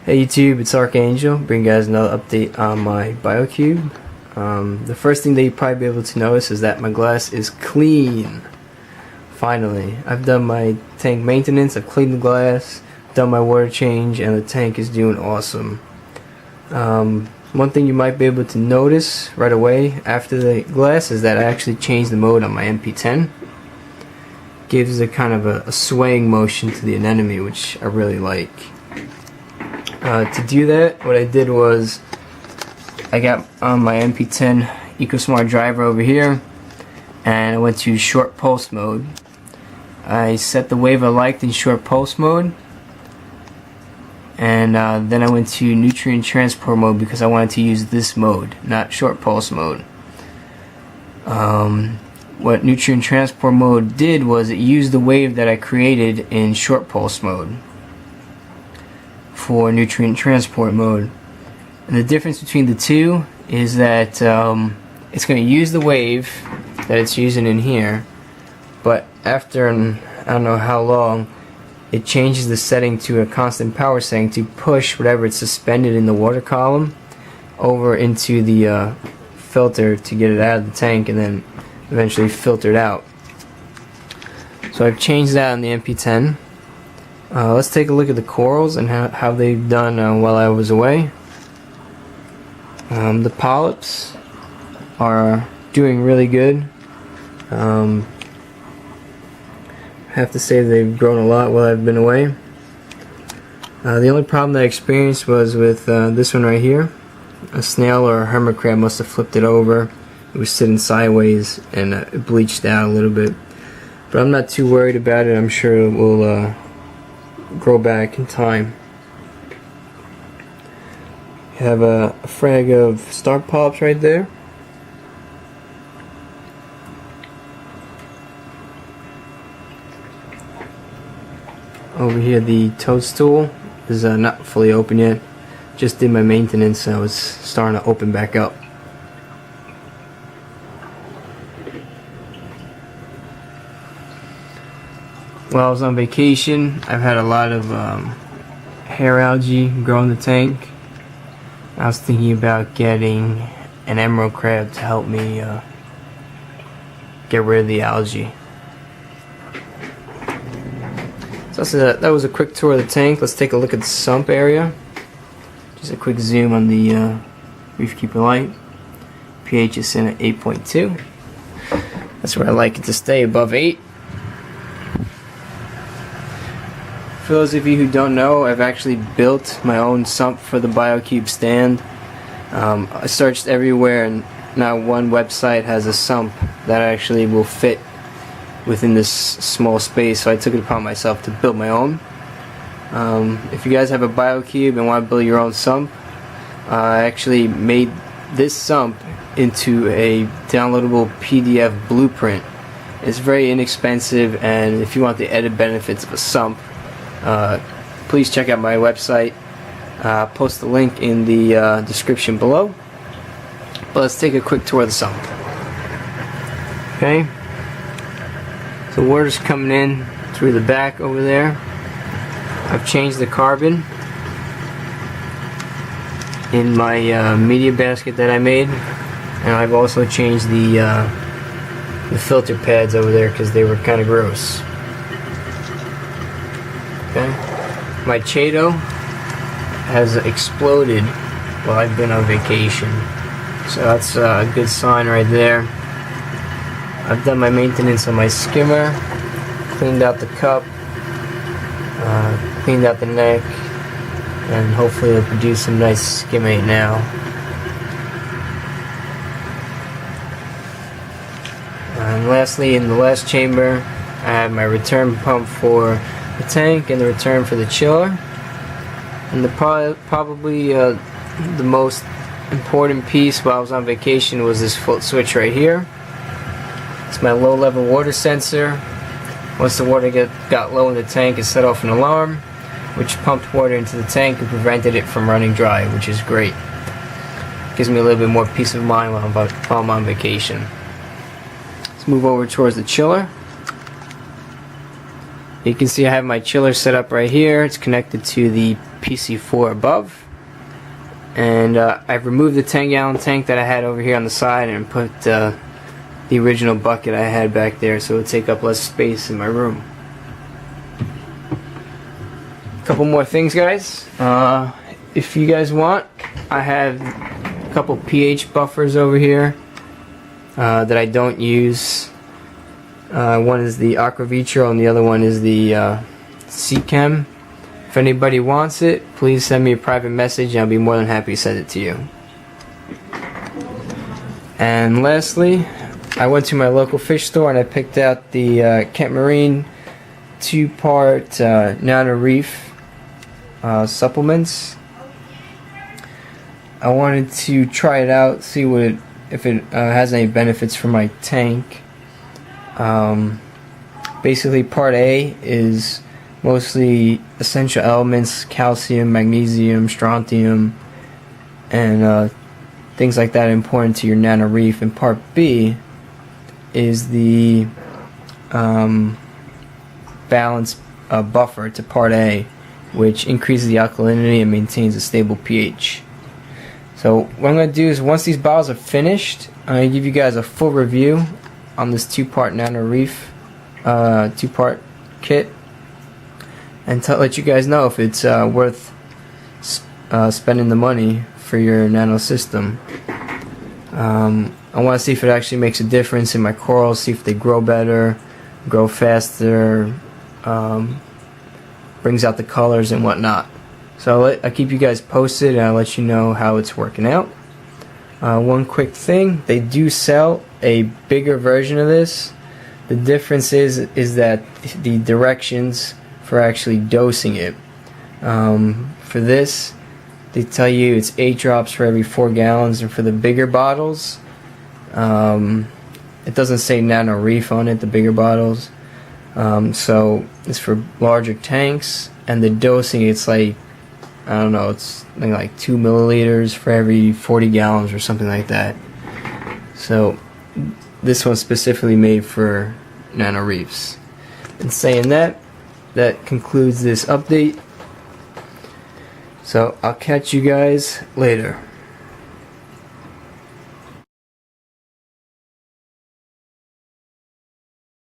Hey YouTube, it's Archangel, bringing you guys another update on my biocube. The first thing that you'll probably be able to notice is that my glass is clean. Finally, I've done my tank maintenance, I've cleaned the glass, done my water change, and the tank is doing awesome. One thing you might be able to notice right away after the glass is that I actually changed the mode on my MP10. Gives a kind of a swaying motion to the anemone, which I really like. To do that, what I did was I got on my MP10 EcoSmart driver over here, and I went to short pulse mode. I set the wave I liked in short pulse mode, and then I went to nutrient transport mode because I wanted to use this mode, not short pulse mode. What nutrient transport mode did was it used the wave that I created in short pulse mode for nutrient transport mode. And the difference between the two is that it's going to use the wave that it's using in here, but after I don't know how long, it changes the setting to a constant power setting to push whatever it's suspended in the water column over into the filter to get it out of the tank and then eventually filtered out. So I've changed that on the MP10. Let's take a look at the corals and how they've done while I was away. The polyps are doing really good. I have to say they've grown a lot while I've been away. The only problem that I experienced was with this one right here. A snail or a hermit crab must have flipped it over. It was sitting sideways and it bleached out a little bit. But I'm not too worried about it. I'm sure it will grow back in time. You have a frag of star polyps right there. Over here the toadstool is not fully open yet. Just did my maintenance and I was starting to open back up. While I was on vacation, I've had a lot of hair algae grow in the tank. I was thinking about getting an emerald crab to help me get rid of the algae. So that was a quick tour of the tank. Let's take a look at the sump area. Just a quick zoom on the reef keeper light. pH is in at 8.2. That's where I like it to stay, above 8. For those of you who don't know, I've actually built my own sump for the biocube stand. I searched everywhere and not one website has a sump that actually will fit within this small space, so I took it upon myself to build my own. If you guys have a biocube and want to build your own sump, I actually made this sump into a downloadable PDF blueprint. It's very inexpensive, and if you want the added benefits of a sump, please check out my website. I'll post the link in the description below. But let's take a quick tour of the sump. Okay, so water's coming in through the back over there. I've changed the carbon in my media basket that I made, and I've also changed the filter pads over there because they were kind of gross. Okay. My Chaeto has exploded while I've been on vacation, so that's a good sign right there. I've done my maintenance on my skimmer, cleaned out the cup, cleaned out the neck, and hopefully it'll produce some nice skimmate now. And lastly, in the last chamber, I have my return pump for the tank and the return for the chiller. And probably the most important piece while I was on vacation was this float switch right here. It's my low level water sensor. Once the water got low in the tank, it set off an alarm which pumped water into the tank and prevented it from running dry, which is great. Gives me a little bit more peace of mind while I'm on vacation. Let's move over towards the chiller. You can see I have my chiller set up right here. It's connected to the PC4 above. And I've removed the 10-gallon tank that I had over here on the side and put the original bucket I had back there, so it would take up less space in my room. A couple more things, guys. If you guys want, I have a couple pH buffers over here that I don't use. One is the Aquavitro and the other one is the Seachem. If anybody wants it, please send me a private message and I'll be more than happy to send it to you. And lastly, I went to my local fish store and I picked out the Kent Marine 2-part Nano Reef supplements. I wanted to try it out, see what if it has any benefits for my tank. Basically, part A is mostly essential elements: calcium, magnesium, strontium, and things like that important to your nano reef. And part B is the balanced buffer to part A, which increases the alkalinity and maintains a stable pH. So what I'm going to do is, once these bottles are finished, I'm going to give you guys a full review on this 2-part Nano Reef 2-part kit, and let you guys know if it's worth spending the money for your nano system. I want to see if it actually makes a difference in my corals, see if they grow better, grow faster, brings out the colors and whatnot. So I'll keep you guys posted and I'll let you know how it's working out. One quick thing, they do sell a bigger version of this. The difference is that the directions for actually dosing it. For this, they tell you it's 8 drops for every 4 gallons, and for the bigger bottles, it doesn't say Nano Reef on it, the bigger bottles. So it's for larger tanks, and the dosing, it's like, I don't know, it's like 2 milliliters for every 40 gallons or something like that. So this one's specifically made for nano reefs. And saying that, that concludes this update. So I'll catch you guys later.